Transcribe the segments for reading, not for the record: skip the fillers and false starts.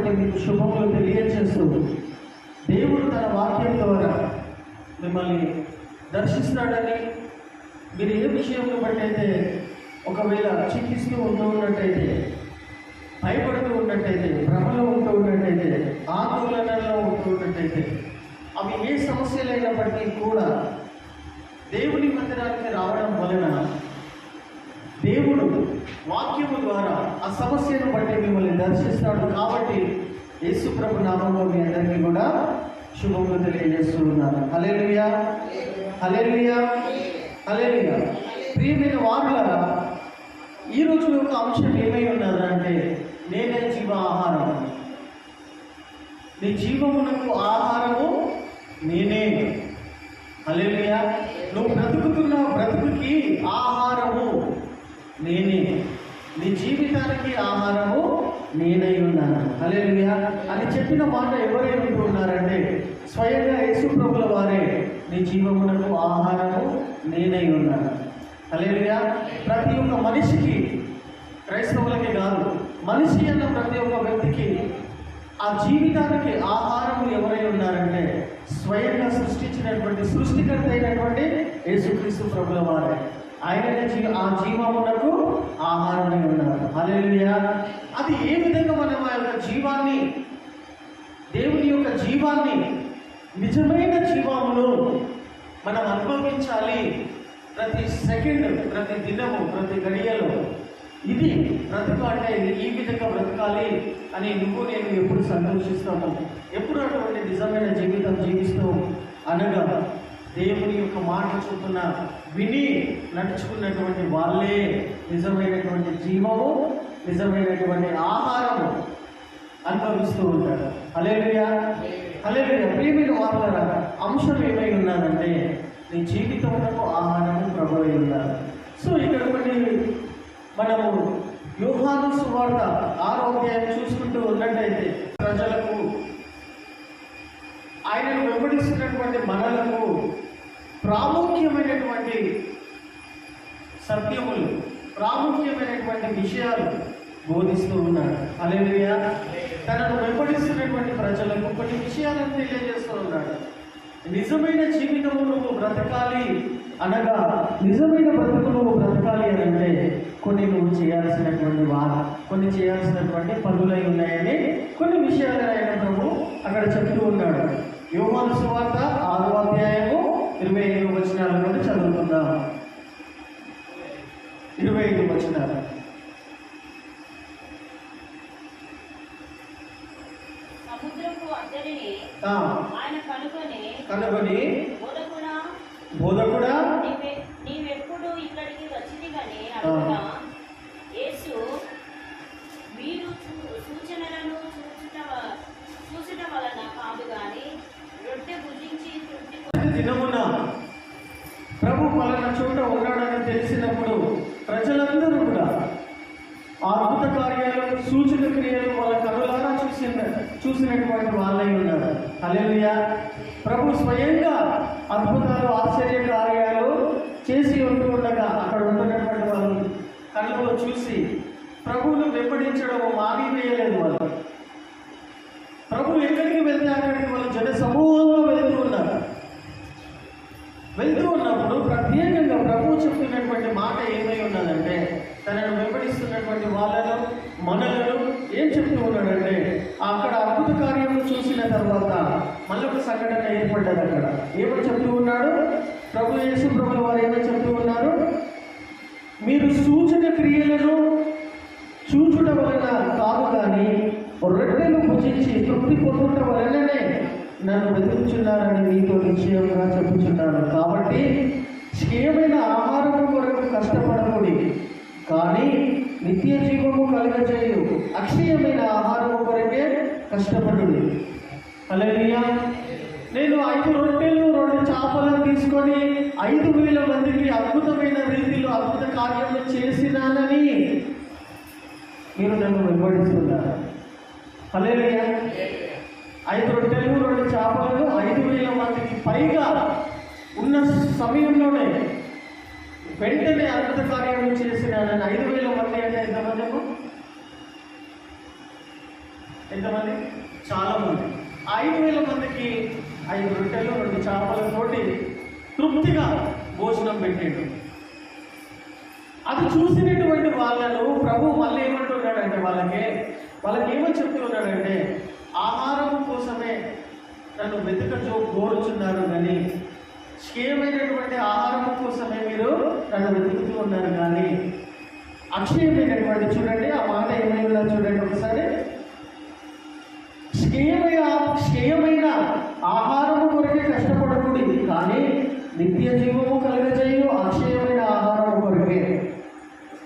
బట్టి మీకు శుభములు తెలియజేస్తూ దేవుడు తన వాక్యం ద్వారా మిమ్మల్ని దర్శిస్తాడని, మీరు ఏ విషయంలో బట్టి అయితే ఒకవేళ చింతిస్తూ ఉన్నట్టయితే, భయపడుతూ ఉన్నట్టయితే, భ్రమలో ఉంటూ ఉన్నట్టయితే, ఆందోళనలో ఉంటూ ఉన్నట్టయితే, అవి ఏ సమస్యలైనప్పటికీ కూడా దేవుని మందిరానికి రావడం వలన దేవుడు వాక్యము ద్వారా ఆ సమస్యను బట్టి మిమ్మల్ని దర్శిస్తాడు. కాబట్టి యేసు ప్రభు నామంలో మీ అందరికీ కూడా శుభములు తెలియజేస్తూ ఉన్నాను. హల్లెలూయా, హల్లెలూయా, హల్లెలూయా. ప్రియమైన వారులారా, ఈరోజు యొక్క అంశం ఏమై ఉన్నదంటే, నేనే జీవ ఆహారం. నీ జీవమునకు ఆహారము నేనే. హల్లెలూయా. నువ్వు బ్రతుకుతున్న బ్రతుకుకి ఆహారము నేనే. నీ జీవితానికి ఆహారము నేనై ఉన్నాను. హల్లెలూయా అని చెప్పిన మాట ఎవరై ఉంటూ ఉన్నారంటే, స్వయంగా యేసు ప్రభుల వారే నీ జీవమునకు ఆహారము నేనై ఉన్నాను. హల్లెలూయా. ప్రతి ఒక్క మనిషికి, క్రైస్తవులకి కాదు, మనిషి అన్న ప్రతి ఒక్క వ్యక్తికి ఆ జీవితానికి ఆహారము ఎవరై ఉన్నారంటే, స్వయంగా సృష్టించినటువంటి సృష్టికర్త అయినటువంటి యేసుక్రీస్తు ప్రభుల వారే. ఆయననే ఆ జీవమునకు ఆహారమై ఉన్నారు. హల్లెలూయా. అది ఏ విధంగా మనం ఆ యొక్క జీవాన్ని, దేవుని యొక్క జీవాన్ని, నిజమైన జీవమును మనం అనుభవించాలి. ప్రతి సెకండ్, ప్రతి దినము, ప్రతి గడియలో ఇది బ్రతుకు అంటే ఈ విధంగా బ్రతకాలి అని నువ్వు నేను ఎప్పుడు సంతోషిస్తాము, ఎప్పుడు అటువంటి నిజమైన జీవితం జీవిస్తూ అనగా దేవుని యొక్క మాట చొప్పున విని నడుచుకున్నటువంటి వాళ్ళే నిజమైనటువంటి జీవము, నిజమైనటువంటి ఆహారము అనుభవిస్తూ ఉంటారు. హల్లెలూయా, హల్లెలూయా. ప్రియమైన వారులారా, అంశం ఏమై ఉన్నదంటే, నీ జీవితమునకు ఆహారము ప్రభువై ఉన్నారు. సో ఇక్కడ కొన్ని మనము యోహాను సువార్త 6వ అధ్యాయం చూసుకుంటూ ఉన్నట్టయితే, ప్రజలకు, ఆయనను వెంబడిస్తున్నటువంటి మనలకు ప్రాముఖ్యమైనటువంటి సత్యములు, ప్రాముఖ్యమైనటువంటి విషయాలు బోధిస్తూ ఉన్నాడు. హల్లెలూయా. తనను వెంబడిస్తున్నటువంటి ప్రజలకు కొన్ని విషయాలను తెలియజేస్తూ ఉన్నాడు. నిజమైన జీవితము నువ్వు బ్రతకాలి అనగా, నిజమైన బ్రతుకు నువ్వు బ్రతకాలి అని అంటే కొన్ని నువ్వు చేయాల్సినటువంటి కొన్ని చేయాల్సినటువంటి పనులై ఉన్నాయని కొన్ని విషయాలు ఆయన ప్రభు అక్కడ చెప్తూ ఉన్నాడు. యోహాను సువార్త 6వ అధ్యాయము 25 వచనాల నుండి చదువుకుందాం. 25 వచనాలు. కనుగొని బోధకుడా నీవెప్పుడు ఇక్కడికి వచ్చితివని అడుగుగా, యేసు మీరు సూచనలను చూచుట వలన కాదు గాని రొట్టె భుజించి తృప్తి దినమున ప్రభు పలానా చోట ఉన్నాడని తెలిసినప్పుడు ప్రజలందరూ కూడా ఆ అద్భుత కార్యాలు, సూచన క్రియలు వాళ్ళ కనులారా చూసినటువంటి వాళ్ళై ఉన్నారు. హల్లెలూయా. ప్రభు స్వయంగా అద్భుతాలు, ఆశ్చర్య కార్యాలు చేసి ఉంటూ ఉండగా అక్కడ ఉంటున్నటువంటి వాళ్ళు కళ్ళలో చూసి ప్రభువును వెంబడించడం మానివేయలేదు. వాళ్ళు ప్రభు ఎక్కడికి వెళ్తే అక్కడికి వాళ్ళు జన సమూహంలో వెళ్తూ ఉన్నప్పుడు ప్రత్యేకంగా ప్రభువు చెప్తున్నటువంటి మాట ఏమై ఉన్నదంటే, తనను వెంబడిస్తున్నటువంటి వాళ్ళను, మనలను ఏం చెప్తూ ఉన్నాడంటే, అక్కడ అద్భుత కార్యము చూసిన తర్వాత మళ్ళొక సంఘటన ఏర్పడ్డది. అక్కడ ఏమని చెప్తూ ఉన్నాడు ప్రభు యేసు ప్రభుల వారు? ఏమని చెప్తూ ఉన్నారు? మీరు సూచన క్రియలను చూచుట వలన కాదు కానీ రొట్టెలు భుజించి తృప్తి పొందుట వలననే నన్ను వెతుకుచున్నారని మీతో నిశ్చయంగా చెప్పుచున్నాను. కాబట్టి క్షయమైన ఆహారము కొరకు కష్టపడకూడి, కానీ నిత్య జీవము కలుగజేయు అక్షయమైన ఆహారము కొరకే కష్టపడుడి. హల్లెలూయా. నేను 5 రొట్టెలు 2 చేపలను తీసుకొని 5,000 మందికి అద్భుతమైన రీతిలో అద్భుత కార్యములు చేసినానని మీరు నన్ను వెంబడిస్తున్నారు. హల్లెలూయా. 5 రొట్టెలు 2 చేపలను 5,000 మందికి పైగా ఉన్న సమయంలోనే వెంటనే అద్భుత కార్యములు చేసినానని. 5,000 మంది అంటే ఎంతమందికు? ఎంతమంది? చాలా మంది. 5,000 మందికి 5 రొట్టెలు 2 చేపలతోటి తృప్తిగా భోజనం పెట్టాడు. అది చూసినటువంటి వాళ్ళను ప్రభు మళ్ళీ ఏమంటున్నాడంటే వాళ్ళకి ఏమని చెప్తున్నాడంటే, ఆహారం కోసమే నన్ను వెతుకచో కోరుచున్నారు కానీ, క్షయమైనటువంటి ఆహారం కోసమే మీరు నన్ను వెతుకుతూ ఉన్నారు కానీ అక్షయమైనటువంటి, చూడండి ఆ మాట ఏమైనా చూడండి ఒకసారి, క్షయమైన ఆహారము కొరకే కష్టపడకూడి కానీ నిత్య జీవము కలగజేయు అక్షయమైన ఆహారం కొరకే.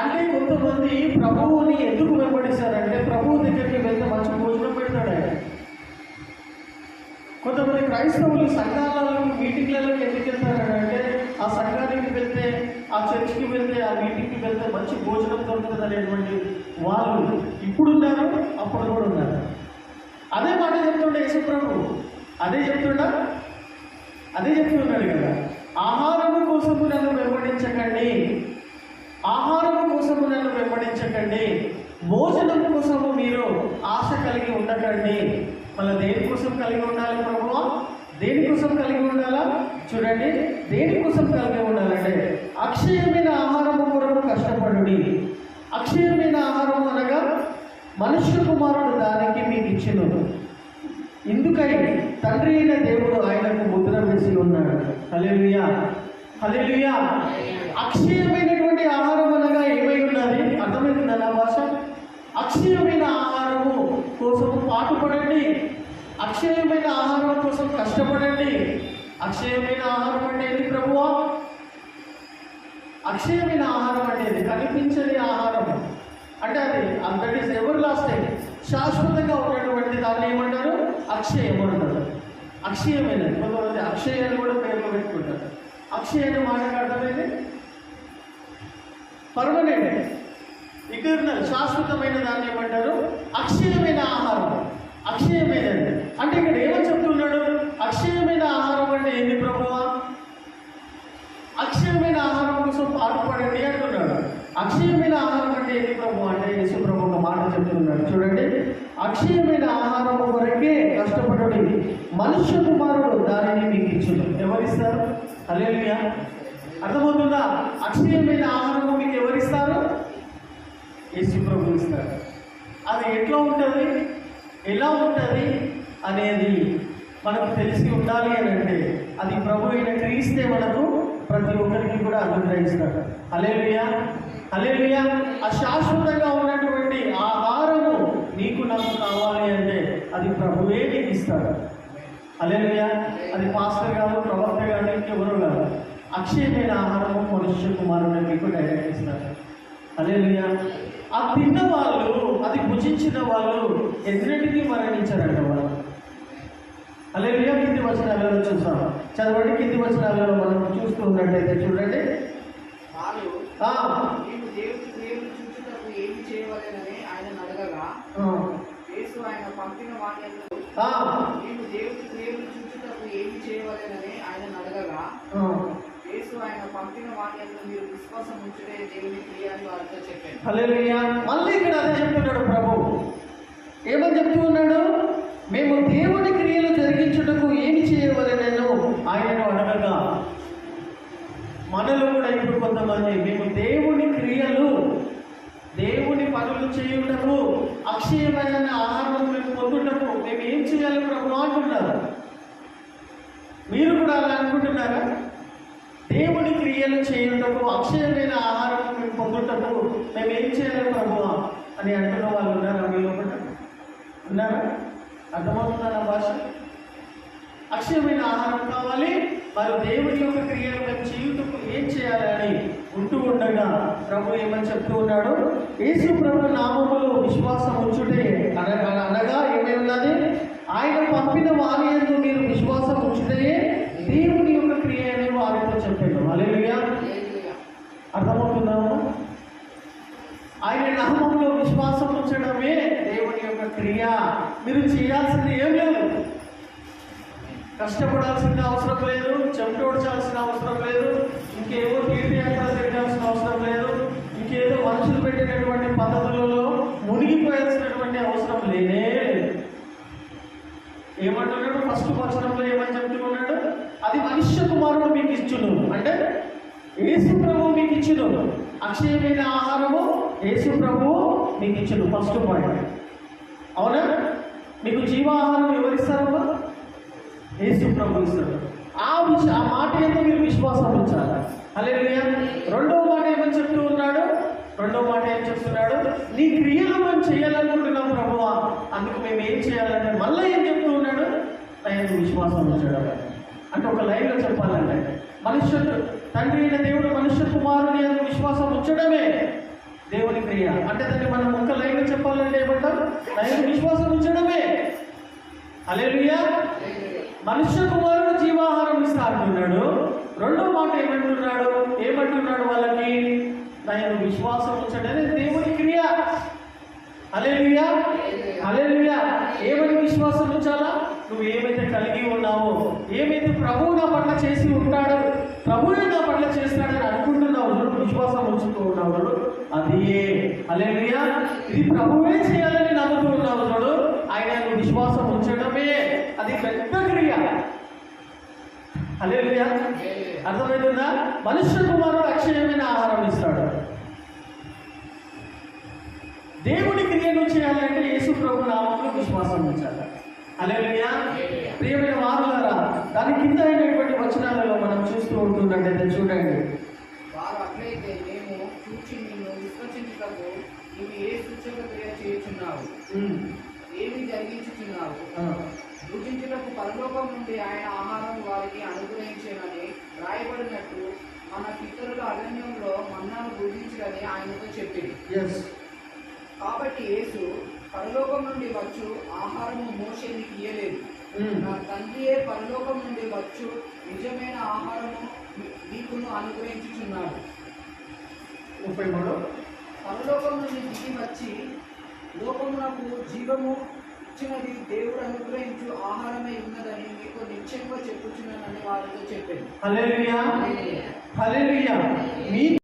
అంటే కొంతమంది ప్రభువుని ఎందుకు వెంబడిస్తారంటే, ప్రభువు దగ్గరికి వెళ్తే మంచి భోజనం పెడతాడు ఆయన. కొంతమంది క్రైస్తవులు సంఘాలలో మీటింగ్లలో ఎందుకు వెళ్తారంటే, ఆ సంఘానికి వెళ్తే, ఆ చర్చికి వెళ్తే, ఆ మీటింగ్కి వెళ్తే మంచి భోజనం దొరుకుతుంది అనేటువంటి వాళ్ళు ఇప్పుడున్నారు, అప్పుడు కూడా ఉన్నారు. అదే మాట చెప్తుండే యేసు ప్రభు, అదే చెప్తున్నాడు కదా, ఆహారము కోసము నన్ను వెంబడించకండి, ఆహారము కోసము నన్ను వెంబడించకండి, భోజనం కోసము మీరు ఆశ కలిగి ఉండకండి. మళ్ళీ దేనికోసం కలిగి ఉండాలి ప్రభువా? దేనికోసం కలిగి ఉండాలా? చూడండి, దేనికోసం కలిగి ఉండాలంటే అక్షయమైన ఆహారము కొరకు కష్టపడుడి. అక్షయమైన ఆహారం అనగా మనుష్య కుమారుడు దానికి మీకు ఇచ్చెను. ఇందుకై తండ్రి అయిన దేవుడు ఆయనకు ముద్ర వేసి ఉన్నాడు. హల్లెలూయా, హల్లెలూయా. అక్షయమైనటువంటి ఆహారం అనగా ఏమై ఉన్నది? అర్థమవుతుందా నా భాష? అక్షయమైన ఆహారము కోసం పాటుపడండి, అక్షయమైన ఆహారం కోసం కష్టపడండి. అక్షయమైన ఆహారం అంటే ఏది ప్రభువా? అక్షయమైన ఆహారం అంటే కనిపించని ఆహారం అంటే అది దట్ ఈస్ ఎవర్ లాస్టింగ్, శాశ్వతంగా ఉన్నటువంటి దాన్ని ఏమంటారు? అక్షయం అంటారు. అక్షయమైనది. కొంతమంది అక్షయాన్ని కూడా పేర్లు పెట్టుకుంటారు. అక్షయ అనే మాటకు అర్థమైంది పర్మనెంట్, ఇటర్నల్, శాశ్వతమైన దాన్ని ఏమంటారు? అక్షయమైన ఆహారం. అక్షయమైనది అంటే ఇక్కడ ఏమని చెప్తున్నాడు? అక్షయమైన ఆహారం అంటే ఏంది ప్రభువా? అక్షయమైన ఆహారం కోసం పాటుపడండి అంటున్నాడు. అక్షయమైన ఆహారం అంటే ఏంది ప్రభు అంటే యేసు ప్రభు ఒక మాట చెప్తున్నాడు. చూడండి, అక్షయమైన ఆహారం కొరకే కష్టపడండి, మనుష్య కుమారుడు దానిని మీకు ఇచ్చును. ఎవరిస్తారు? హల్లెలూయా. అర్థమవుతుందా? అక్షయమైన ఆహారం మీకు ఎవరిస్తారు? యేసు ప్రభు ఇస్తారు. అది ఎట్లా ఉంటుంది, ఎలా ఉంటుంది అనేది మనకు తెలిసి ఉండాలి అని అంటే అది ప్రభు అయిన క్రీస్తే మనకు ప్రతి ఒక్కరికి కూడా అనుగ్రహిస్తాడు. హల్లెలూయా, హల్లెలూయా. అశాశ్వతంగా ఉన్నటువంటి ఆహారము నీకు నాకు కావాలి అంటే అది ప్రభువే నీకు ఇస్తాడు. హల్లెలూయా. అది పాస్టర్ కాదు, ప్రవక్త కాదు, ఇంకెవరు కాదు. అక్షయమైన ఆహారము మనుష్య కుమారుడు నీకు డైరెక్ట్ ఇస్తాడు. హల్లెలూయా. ఆ తిన్న వాళ్ళు, అది భుజించిన వాళ్ళు ఎదురెటికి మరణించారంట వాళ్ళు. హల్లెలూయా. కింది వచనాలలో చూసాం, చదవండి. కింది వచనాలలో మనం చూస్తూ ఉన్నట్టయితే చూడండి, ఏమి చేయవలెనని ఆయన అడగగా యేసు ఆయన పంపిన వాక్యంలో నీవు దేవుడి క్రియలు చూచుటకు ఏమి చేయవలెనని ఆయన అడగగా యేసు ఆయన పంపిన వాక్యంలో మీరు విశ్వాసం ఉంచుటే దేవుని క్రియ అని వారితో చెప్పాను. హల్లెలూయా. మళ్ళీ ఇక్కడ అదే చెప్తున్నాడు ప్రభు. ఏమని చెప్తూ ఉన్నాడు? మేము దేవుని క్రియలు జరిగించుటకు ఏమి చేయవలెనను ఆయనను అడగగా. మనలో కూడా ఇప్పుడు కొంతమంది మేము దేవుని క్రియలు, దేవుని పనులు చేయుటకు, అక్షయమైన ఆహారం మేము పొందుటకు మేము ఏం చేయాలి ప్రభు అంటున్నారు. మీరు కూడా అలా అనుకుంటున్నారా? దేవుని క్రియలు చేయుటకు, అక్షయమైన ఆహారం మేము పొందుటకు మేము ఏం చేయాలి ప్రభు అని అంటున్న వాళ్ళు ఉన్నారా? మీలో ఉన్నారా? అర్థమవుతుందా నా భాష? అక్షయమైన ఆహారం కావాలి, మరి దేవుని యొక్క క్రియలు మేము చేయుటకు ఏం చేయాలని ఉంటూ ఉండగా ప్రభు ఏమని చెప్తూ ఉన్నాడు? యేసు ప్రభు నామములో విశ్వాసం ఉంచుటే అనగా ఏమై ఉన్నది? ఆయన పంపిన వారి యందు మీరు విశ్వాసం ఉంచుటే దేవుని యొక్క క్రియ అని వారితో చెప్పాడు. హల్లెలూయా. అర్థమవుతున్నాము? ఆయన నామములో విశ్వాసం ఉంచడమే దేవుని యొక్క క్రియ. మీరు చేయాల్సింది ఏం లేదు, కష్టపడాల్సిన అవసరం లేదు, చెమటోడ్చాల్సిన అవసరం లేదు, ఇంకేవో తీర్థయాత్రలు పెట్టాల్సిన అవసరం లేదు, ఇంకేదో మనుషులు పెట్టినటువంటి పద్ధతులలో మునిగిపోయాల్సినటువంటి అవసరం లేనే లేదు. ఏమంటున్నాడు? ఫస్ట్ వచనంలో ఏమని చెప్తున్నాడు? అది మనుష్య కుమారుడు మీకు ఇచ్చును, అంటే యేసు ప్రభువు మీకు ఇచ్చును. అక్షయమైన ఆహారము యేసు ప్రభువు మీకు ఇచ్చును. First point. అవునా? మీకు జీవాహారం ఎవరిస్తారమ్మా? యేసు ప్రభు ఇస్తాడు. ఆ మాట ఏంటో మీరు విశ్వాసం ఉంచాలి. హల్లెలూయా. రెండవ మాట ఏమని చెప్తూ ఉన్నాడు? రెండవ మాట ఏం చెప్తున్నాడు? నీ క్రియలు మనం చేయాలనుకుంటున్నాం ప్రభువా, అందుకు మేము ఏం చేయాలంటే మళ్ళీ ఏం చెప్తూ ఉన్నాడు? ఆయన విశ్వాసం ఉంచాడు. అంటే ఒక లైన్లో చెప్పాలంటే మనుష్యుడు తండ్రి అయిన దేవుడు మనుష్య కుమారుని అని విశ్వాసం ఉంచడమే దేవుని క్రియ. అంటే దాన్ని మనం ఒక లైన్లో చెప్పాలంటే ఏమంటాం? ఆయన విశ్వాసం ఉంచడమే. హల్లెలూయా. మనుష్య కుమారుడు జీవాహారం ఇస్తా అంటున్నాడు. రెండో మాట ఏమంటున్నాడు వాళ్ళకి? ఆయన విశ్వాసం ఉంచడమే దేవుని క్రియ. హల్లెలూయా. హల్లెలూయా. ఏమని విశ్వాసం ఉంచాలా? నువ్వు ఏమైతే కలిగి ఉన్నావో, ఏమైతే ప్రభువు నా పట్ల చేసి ఉంటాడో, ప్రభువే నా పట్ల చేస్తాడని అనుకుంటున్నావు, విశ్వాసం ఉంచుతూ ఉన్నావు, అది హల్లెలూయా. ఇది ప్రభువే చేయాలని నమ్ముతూ ఉన్నావు చూడు, ఆయన విశ్వాసం ఉంచడమే అది పెద్ద క్రియ. హల్లెలూయా. అర్థమవుతుందా? మనుష్య కుమారుడు అక్షయమైన ఆహారం ఇస్తాడు. దేవుని క్రియను చేయాలంటే యేసు ప్రభు నామములో విశ్వాసం ఉంచాలి. హల్లెలూయా. ప్రియమైన వారులారా, దాని కింద అయినటువంటి వచనాలలో మనం చూస్తూ ఉంటున్నట్టయితే చూడండి. వారు అట్లయితే మేము చూచి నిన్ను విశ్వసించుటకు నీవు ఏ సూచక క్రియ చేయుచున్నావు, ఏమి జరిగించుచున్నావు, భుజించుటకు పరలోకం నుండి ఆయన ఆహారం వారికి అనుగ్రహించేనని రాయబడినట్టు మన పితరుల అరణ్యంలో మన్నాను భుజించడని ఆయనతో చెప్పింది. కాబట్టి యేసు పరలోకం నుండి వచ్చు ఆహారము మోషే నీకు ఇయ్యలేదు, నా తండ్రియే పరలోకం నుండి వచ్చు నిజమైన ఆహారము నీకును అనుగ్రహించుచున్నాడు. 33 పరలోకం నుండి దిగి వచ్చి లోకమునకు జీవము ఇచ్చినది దేవుడు అనుగ్రహించు ఆహారమే ఉన్నదని మీకు నిశ్చయంగా చెప్పుచున్నానని వారితో చెప్పాను. హల్లెలూయా. హల్లెలూయా. మీ